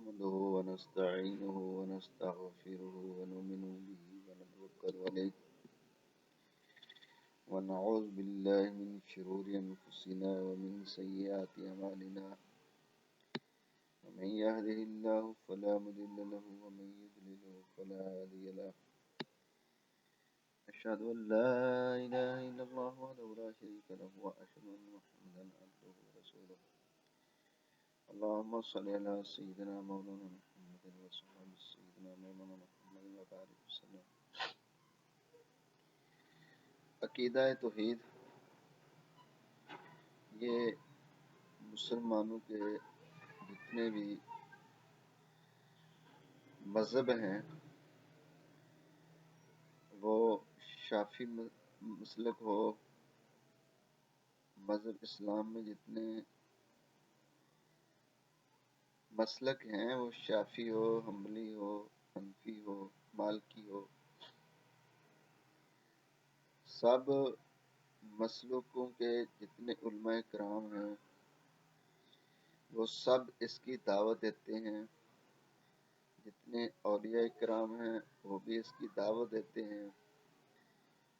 نحمده ونستعينه ونستغفره ونؤمن به ونتوكل عليه ونعوذ بالله من شرور أنفسنا ومن سيئات أعمالنا من يهده الله فلا مضل له ومن يضلل فلا هادي له أشهد أن لا إله إلا الله وحده لا شريك له وأشهد أن محمدا عبده ورسوله اللهم صل على سيدنا مولانا محمد وصحبه سيدنا مولانا محمد وبارك وسلم. عقیدہ توحید یہ مسلمانوں کے جتنے بھی مذہب ہیں وہ شافی مسلک ہو، مذہب اسلام میں جتنے مسلک ہیں وہ شافی ہو، حنبلی ہو، حنفی ہو، مالکی ہو، سب مسلکوں کے جتنے علماء کرام ہیں وہ سب اس کی دعوت دیتے ہیں. جتنے اولیاء کرام ہیں وہ بھی اس کی دعوت دیتے ہیں.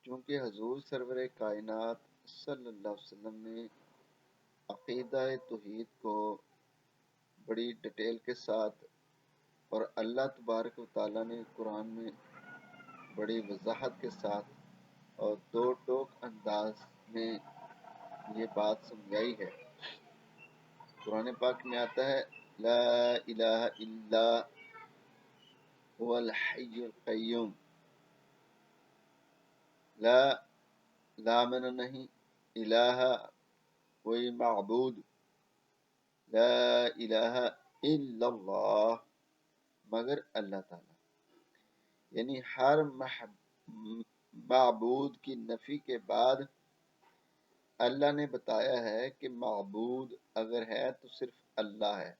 چونکہ حضور سرور کائنات صلی اللہ علیہ وسلم نے عقیدہ توحید کو بڑی ڈیٹیل کے ساتھ اور اللہ تبارک و تعالیٰ نے قرآن میں بڑی وضاحت کے ساتھ اور دو ٹوک انداز میں یہ بات سمجھائی ہے. قرآن پاک میں آتا ہے لا الہ الا هو الحی القیوم. لا من نہیں، الہ کوئی معبود، لا الہ الا اللہ مگر اللہ تعالی. یعنی ہر معبود کی نفی کے بعد اللہ نے بتایا ہے کہ معبود اگر ہے تو صرف اللہ ہے.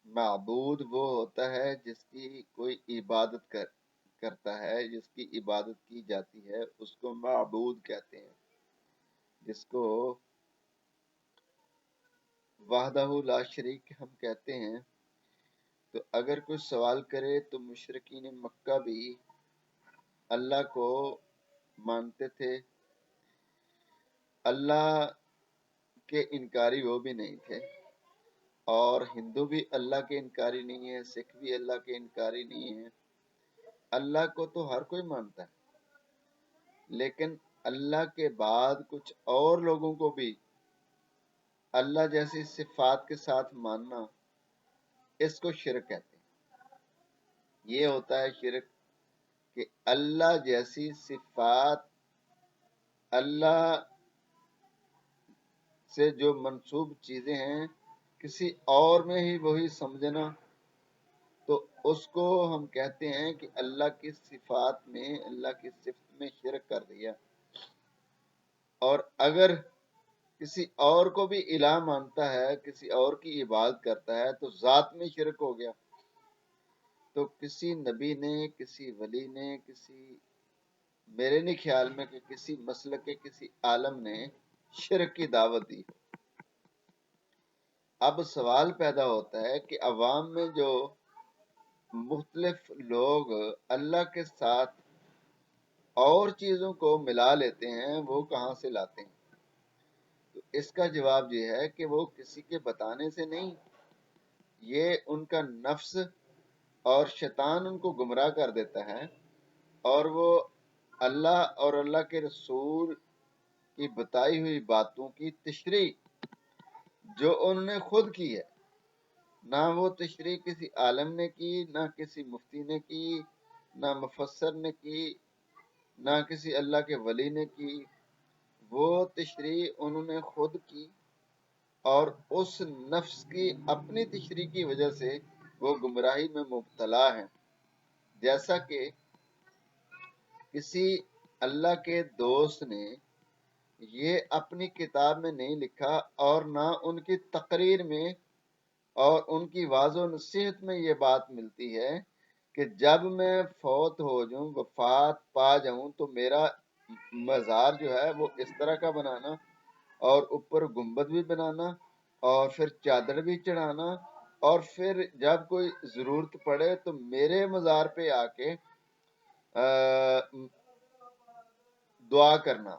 معبود وہ ہوتا ہے جس کی کوئی عبادت کرتا ہے، جس کی عبادت کی جاتی ہے اس کو معبود کہتے ہیں، جس کو وحدہ لا شریک ہم کہتے ہیں. تو اگر کوئی سوال کرے تو مشرکین مکہ بھی اللہ کو مانتے تھے، اللہ کے انکاری وہ بھی نہیں تھے، اور ہندو بھی اللہ کے انکاری نہیں ہے، سکھ بھی اللہ کے انکاری نہیں ہے. اللہ کو تو ہر کوئی مانتا ہے، لیکن اللہ کے بعد کچھ اور لوگوں کو بھی اللہ جیسی صفات کے ساتھ ماننا، اس کو شرک کہتے ہیں. یہ ہوتا ہے شرک کہ اللہ جیسی صفات، اللہ سے جو منسوب چیزیں ہیں کسی اور میں ہی وہی سمجھنا، تو اس کو ہم کہتے ہیں کہ اللہ کی صفات میں، اللہ کی صفت میں شرک کر دیا. اور اگر کسی اور کو بھی الہ مانتا ہے، کسی اور کی عبادت کرتا ہے تو ذات میں شرک ہو گیا. تو کسی نبی نے، کسی ولی نے، میرے نہیں خیال میں کہ کسی مسلک کے کسی عالم نے شرک کی دعوت دی. اب سوال پیدا ہوتا ہے کہ عوام میں جو مختلف لوگ اللہ کے ساتھ اور چیزوں کو ملا لیتے ہیں وہ کہاں سے لاتے ہیں؟ تو اس کا جواب یہ ہے کہ وہ کسی کے بتانے سے نہیں، یہ ان کا نفس اور شیطان ان کو گمراہ کر دیتا ہے، اور وہ اللہ اور اللہ کے رسول کی بتائی ہوئی باتوں کی تشریح جو انہوں نے خود کی ہے، نہ وہ تشریح کسی عالم نے کی، نہ کسی مفتی نے کی، نہ مفسر نے کی، نہ کسی اللہ کے ولی نے کی، وہ تشریح انہوں نے خود کی، اور اس نفس کی اپنی تشریح کی وجہ سے وہ گمراہی میں مبتلا ہیں. جیسا کہ کسی اللہ کے دوست نے یہ اپنی کتاب میں نہیں لکھا، اور نہ ان کی تقریر میں اور ان کی واضح و نصیحت میں یہ بات ملتی ہے کہ جب میں فوت ہو جاؤں، وفات پا جاؤں، تو میرا مزار جو ہے وہ اس طرح کا بنانا، اور اوپر گنبد بھی بنانا، اور پھر چادر بھی چڑھانا، اور پھر جب کوئی ضرورت پڑے تو میرے مزار پہ آ کے دعا کرنا،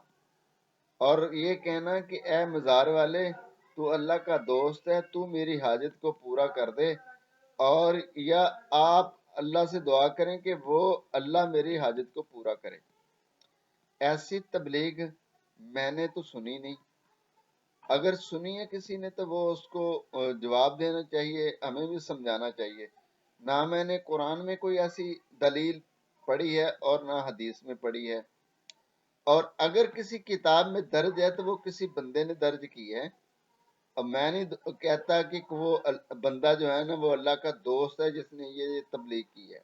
اور یہ کہنا کہ اے مزار والے تو اللہ کا دوست ہے، تو میری حاجت کو پورا کر دے، اور یا آپ اللہ سے دعا کریں کہ وہ اللہ میری حاجت کو پورا کرے۔ ایسی تبلیغ میں نے تو سنی نہیں، اگر سنی ہے کسی نے تو وہ اس کو جواب دینا چاہیے، ہمیں بھی سمجھانا چاہیے۔ نہ میں نے قرآن میں کوئی ایسی دلیل پڑھی ہے اور نہ حدیث میں پڑھی ہے، اور اگر کسی کتاب میں درج ہے تو وہ کسی بندے نے درج کی ہے، اور میں نہیں کہتا کہ وہ بندہ جو ہے نا وہ اللہ کا دوست ہے جس نے یہ تبلیغ کی ہے۔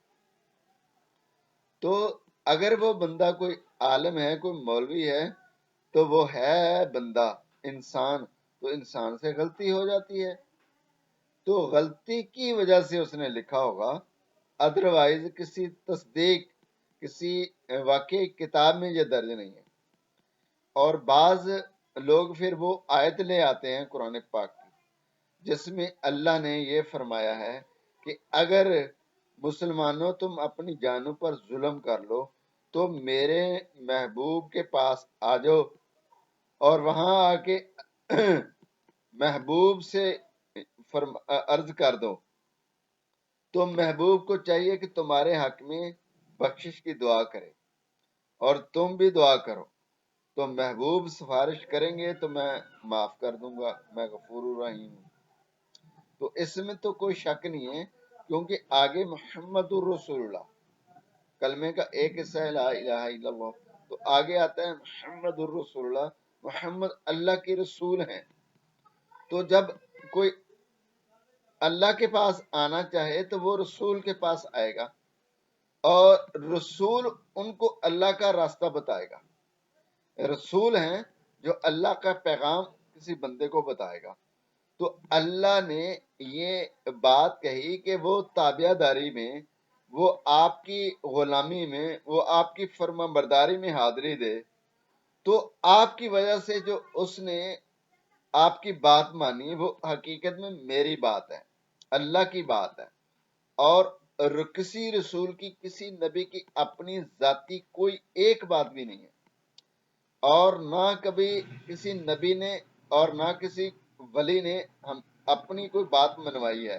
تو اگر وہ بندہ کوئی عالم ہے، کوئی مولوی ہے، تو وہ ہے بندہ انسان، تو انسان سے غلطی ہو جاتی ہے، تو غلطی کی وجہ سے اس نے لکھا ہوگا، ادروائز کسی تصدیق، کسی واقعی کتاب میں یہ درج نہیں ہے۔ اور بعض لوگ پھر وہ آیت لے آتے ہیں قرآن پاک کی جس میں اللہ نے یہ فرمایا ہے کہ اگر مسلمانوں تم اپنی جانوں پر ظلم کر لو تو میرے محبوب کے پاس آ جاؤ، اور وہاں آ کے محبوب سے عرض کر دو، تو محبوب کو چاہیے کہ تمہارے حق میں بخشش کی دعا کرے اور تم بھی دعا کرو، تو محبوب سفارش کریں گے تو میں معاف کر دوں گا، میں غفور الرحیم ہوں۔ تو اس میں تو کوئی شک نہیں ہے، کیونکہ آگے محمد الرسول اللہ کلمے کا ایک حصہ ہے لا الہ الا اللہ، تو آگے آتا ہے محمد الرسول اللہ، محمد اللہ کے رسول ہیں۔ تو جب کوئی اللہ کے پاس آنا چاہے تو وہ رسول کے پاس آئے گا، اور رسول ان کو اللہ کا راستہ بتائے گا۔ رسول ہیں جو اللہ کا پیغام کسی بندے کو بتائے گا۔ تو اللہ نے یہ بات کہی کہ وہ تابعہ داری میں، وہ آپ کی غلامی میں، وہ آپ کی فرما برداری میں حاضری دے، تو آپ کی وجہ سے جو اس نے آپ کی بات مانی وہ حقیقت میں میری بات ہے، اللہ کی بات ہے، اور کسی رسول کی، کسی نبی کی اپنی ذاتی کوئی ایک بات بھی نہیں ہے، اور نہ کبھی کسی نبی نے اور نہ کسی ولی نے ہم اپنی کوئی بات منوائی ہے،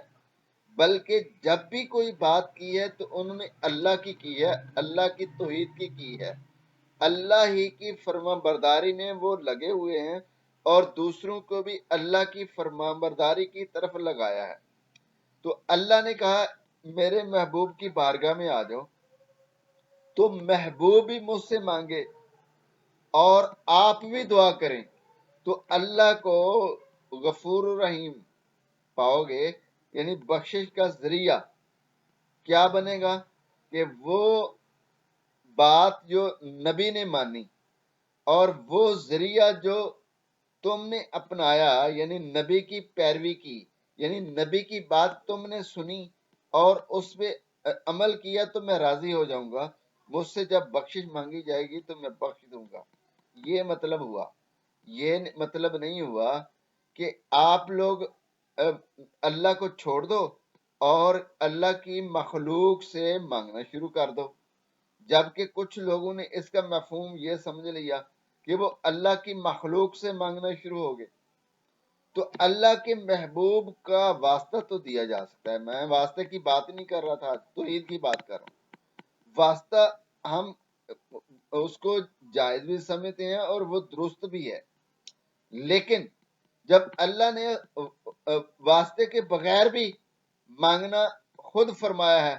بلکہ جب بھی کوئی بات کی ہے تو انہوں نے اللہ کی ہے، اللہ کی توحید کی ہے، اللہ ہی کی فرما برداری میں وہ لگے ہوئے ہیں، اور دوسروں کو بھی اللہ کی فرما برداری کی طرف لگایا ہے۔ تو اللہ نے کہا میرے محبوب کی بارگاہ میں آ جاؤ، تو محبوب بھی مجھ سے مانگے اور آپ بھی دعا کریں تو اللہ کو غفور الرحیم پاؤ گے، یعنی بخشش کا ذریعہ کیا بنے گا کہ وہ بات جو نبی نے مانی اور وہ ذریعہ جو تم نے اپنایا، یعنی نبی کی پیروی کی، یعنی نبی کی بات تم نے سنی اور اس پہ عمل کیا، تو میں راضی ہو جاؤں گا، مجھ سے جب بخشش مانگی جائے گی تو میں بخش دوں گا۔ یہ مطلب ہوا، یہ مطلب نہیں ہوا کہ آپ لوگ اللہ کو چھوڑ دو اور اللہ کی مخلوق سے مانگنا شروع کر دو، جبکہ کچھ لوگوں نے اس کا مفہوم یہ سمجھ لیا کہ وہ اللہ کی مخلوق سے مانگنا شروع ہو گئے۔ تو اللہ کے محبوب کا واسطہ تو دیا جا سکتا ہے، میں واسطے کی بات نہیں کر رہا تھا، توحید کی بات کر رہا ہوں۔ واسطہ ہم اس کو جائز بھی سمجھتے ہیں اور وہ درست بھی ہے، لیکن جب اللہ نے واسطے کے بغیر بھی مانگنا خود فرمایا ہے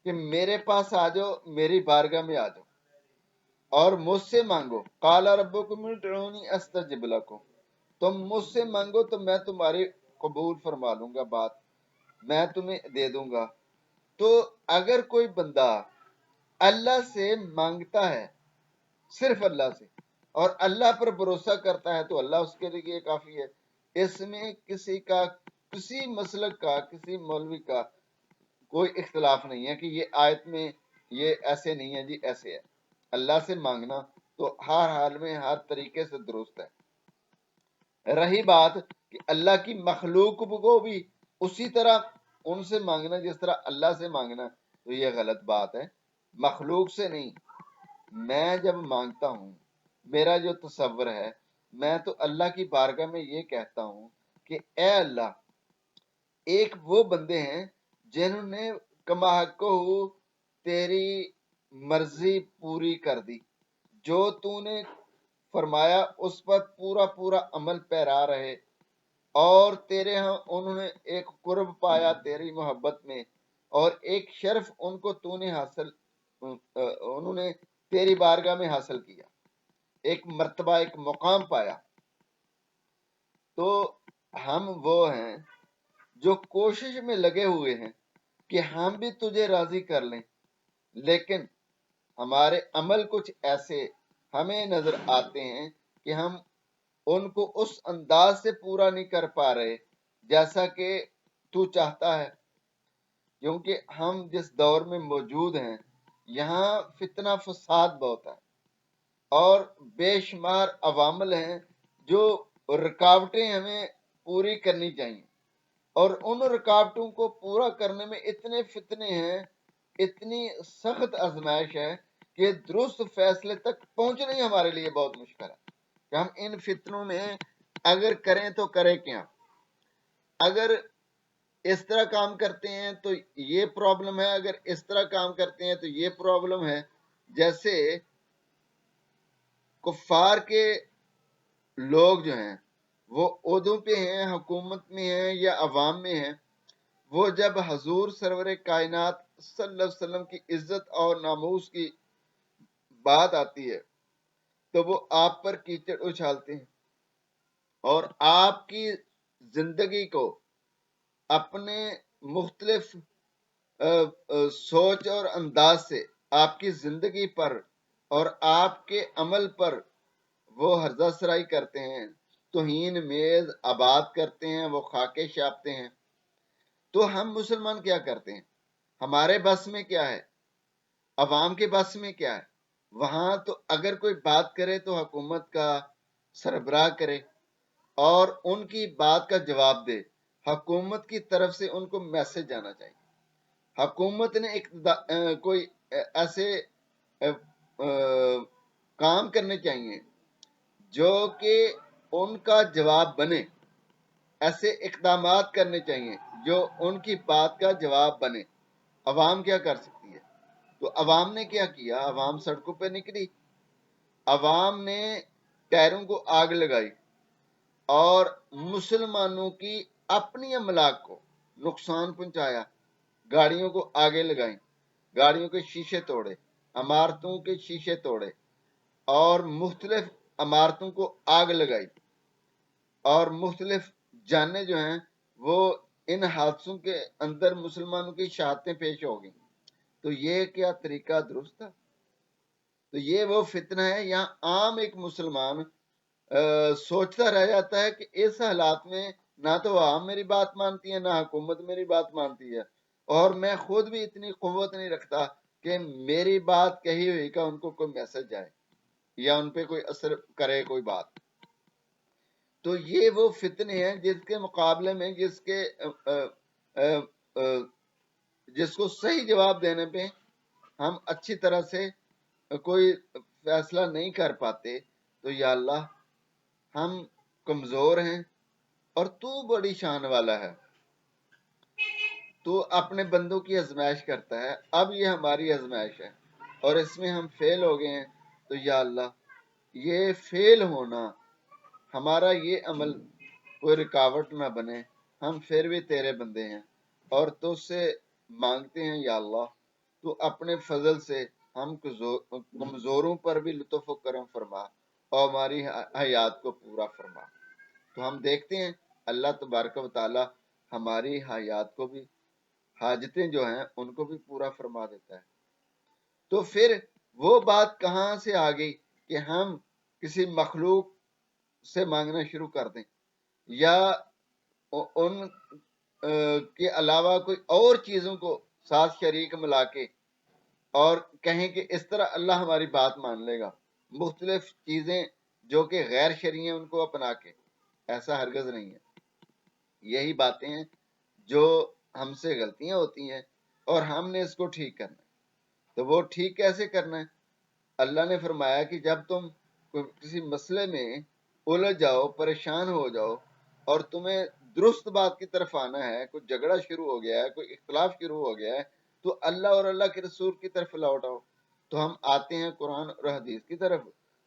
کہ میرے پاس آ جاؤ، میری بارگاہ میں آ جاؤ اور مجھ سے مانگو، قال ربکم ادعونی استجب لکم، تم مجھ سے مانگو تو میں تمہاری قبول فرما لوں گا، بات میں تمہیں دے دوں گا۔ تو اگر کوئی بندہ اللہ سے مانگتا ہے، صرف اللہ سے، اور اللہ پر بھروسہ کرتا ہے تو اللہ اس کے لیے کافی ہے۔ اس میں کسی کا، کسی مسلک کا، کسی مولوی کا کوئی اختلاف نہیں ہے کہ یہ آیت میں یہ ایسے نہیں ہے جی، ایسے ہے۔ اللہ سے مانگنا تو ہر حال میں ہر طریقے سے درست ہے۔ رہی بات کہ اللہ کی مخلوق کو بھی اسی طرح ان سے مانگنا جس طرح اللہ سے مانگنا، تو یہ غلط بات ہے، مخلوق سے نہیں۔ میں جب مانگتا ہوں، میرا جو تصور ہے، میں تو اللہ کی بارگاہ میں یہ کہتا ہوں کہ اے اللہ، ایک وہ بندے ہیں جنہوں نے کما حق ہو تیری مرضی پوری کر دی، جو تو نے فرمایا اس پر پورا پورا عمل پیرا رہے، اور تیرے ہاں انہوں نے ایک قرب پایا تیری محبت میں، اور ایک شرف ان کو تو نے حاصل، انہوں نے تیری بارگاہ میں حاصل کیا، ایک مرتبہ، ایک مقام پایا۔ تو ہم وہ ہیں جو کوشش میں لگے ہوئے ہیں کہ ہم بھی تجھے راضی کر لیں، لیکن ہمارے عمل کچھ ایسے ہمیں نظر آتے ہیں کہ ہم ان کو اس انداز سے پورا نہیں کر پا رہے جیسا کہ تو چاہتا ہے، کیونکہ ہم جس دور میں موجود ہیں یہاں فتنہ فساد بہت ہے، اور بے شمار عوامل ہیں جو رکاوٹیں ہمیں پوری کرنی چاہیے، اور ان رکاوٹوں کو پورا کرنے میں اتنے فتنے ہیں، اتنی سخت آزمائش ہے کہ درست فیصلے تک پہنچنا ہی ہمارے لیے بہت مشکل ہے کہ ہم ان فتنوں میں اگر کریں تو کریں کیا۔ اگر اس طرح کام کرتے ہیں تو یہ پرابلم ہے، اگر اس طرح کام کرتے ہیں تو یہ پرابلم ہے۔ جیسے کفار کے لوگ جو ہیں وہ عہدوں پہ ہیں، حکومت میں ہیں یا عوام میں ہیں، وہ جب حضور سرور کائنات صلی اللہ علیہ وسلم کی عزت اور ناموس کی بات آتی ہے تو وہ آپ پر کیچڑ اچھالتے ہیں، اور آپ کی زندگی کو اپنے مختلف سوچ اور انداز سے آپ کی زندگی پر اور آپ کے عمل پر وہ ہرزہ سرائی کرتے ہیں، توہین میز آباد کرتے ہیں، وہ خاکے چھاپتے ہیں۔ تو ہم مسلمان کیا کرتے ہیں؟ ہمارے بس میں کیا ہے؟ عوام کے بس میں کیا ہے؟ وہاں تو اگر کوئی بات کرے تو حکومت کا سربراہ کرے اور ان کی بات کا جواب دے، حکومت کی طرف سے ان کو میسج جانا چاہیے، حکومت نے کوئی ایسے کام کرنے چاہیے جو کہ ان کا جواب بنے، ایسے اقدامات کرنے چاہیے جو ان کی بات کا جواب بنے۔ عوام کیا کر سکتی ہے؟ تو عوام نے کیا کیا؟ عوام سڑکوں پہ نکلی، عوام نے ٹائروں کو آگ لگائی اور مسلمانوں کی اپنی املاک کو نقصان پہنچایا، گاڑیوں کو آگے لگائیں، گاڑیوں کے شیشے توڑے، عمارتوں کے شیشے توڑے، اور مختلف عمارتوں کو آگ لگائی، اور مختلف جانیں جو ہیں وہ ان حادثوں کے اندر مسلمانوں کی شہادتیں پیش ہو گئیں۔ تو یہ کیا طریقہ درست تھا؟ تو یہ وہ فتنہ ہے، یہاں عام ایک مسلمان سوچتا رہ جاتا ہے کہ اس حالات میں نہ تو عوام میری بات مانتی ہے، نہ حکومت میری بات مانتی ہے، اور میں خود بھی اتنی قوت نہیں رکھتا کہ میری بات کہی ہوئی کا ان کو کوئی میسج جائے یا ان پہ کوئی اثر کرے کوئی بات۔ تو یہ وہ فتنے ہیں جس کے مقابلے میں جس کو صحیح جواب دینے پہ ہم اچھی طرح سے کوئی فیصلہ نہیں کر پاتے۔ تو یا اللہ، ہم کمزور ہیں اور تو بڑی شان والا ہے، تو اپنے بندوں کی آزمائش کرتا ہے، اب یہ ہماری آزمائش ہے اور اس میں ہم فیل ہو گئے ہیں۔ تو یا اللہ، یہ فیل ہونا ہمارا یہ عمل کوئی رکاوٹ نہ بنے، ہم پھر بھی تیرے بندے ہیں اور تو سے مانگتے ہیں یا اللہ تو اپنے فضل سے ہم کمزوروں پر بھی لطف و کرم فرما اور ہماری حیات کو پورا فرما۔ تو ہم دیکھتے ہیں اللہ تبارک و تعالی ہماری حیات کو بھی، حاجتیں جو ہیں ان کو بھی پورا فرما دیتا ہے۔ تو پھر وہ بات کہاں سے آ گئی کہ ہم کسی مخلوق سے مانگنا شروع کر دیں یا ان کے علاوہ کوئی اور چیزوں کو ساتھ شریک ملا کے اور کہیں کہ اس طرح اللہ ہماری بات مان لے گا، مختلف چیزیں جو کہ غیر شرعی ہیں ان کو اپنا کے؟ ایسا ہرگز نہیں ہے۔ یہی باتیں ہیں جو ہم سے غلطیاں ہوتی ہیں اور ہم نے اس کو ٹھیک کرنا ہے. تو وہ ٹھیک کیسے کرنا ہے؟ اللہ نے فرمایا کہ جب تم کسی مسئلے میں الجھ جاؤ، پریشان ہو جاؤ اور تمہیں درست بات کی طرف آنا ہے، کوئی جھگڑا شروع ہو گیا ہے، کوئی اختلاف شروع ہو گیا ہے، تو اللہ اور اللہ کے رسول کی طرف لوٹ آؤ. تو ہم آتے ہیں قرآن اور حدیث کی طرف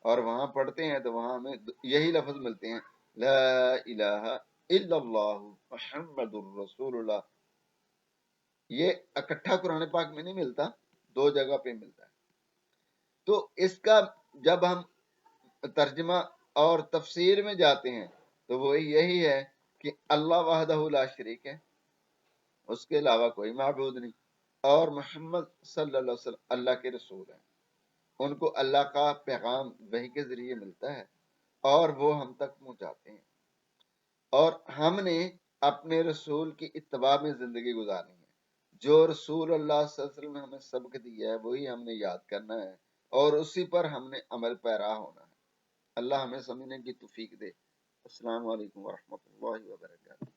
اور وہاں پڑھتے ہیں تو وہاں ہمیں یہی لفظ ملتے ہیں، لا الہ الا اللہ محمد الرسول اللہ. یہ اکٹھا قرآن پاک میں نہیں ملتا، دو جگہ پہ ملتا ہے. تو اس کا جب ہم ترجمہ اور تفسیر میں جاتے ہیں تو وہ یہی ہے کہ اللہ وحدہ لا شریک ہے، اس کے علاوہ کوئی معبود نہیں، اور محمد صلی اللہ علیہ وسلم اللہ کے رسول ہیں. ان کو اللہ کا پیغام وحی کے ذریعے ملتا ہے اور وہ ہم تک پہنچاتے ہیں، اور ہم نے اپنے رسول کی اتباع میں زندگی گزارنی ہے. جو رسول اللہ صلی اللہ علیہ وسلم نے ہمیں سبق دیا ہے وہی ہم نے یاد کرنا ہے اور اسی پر ہم نے عمل پیرا ہونا ہے. اللہ ہمیں سمجھنے کی توفیق دے. السلام علیکم ورحمۃ اللہ وبرکاتہ.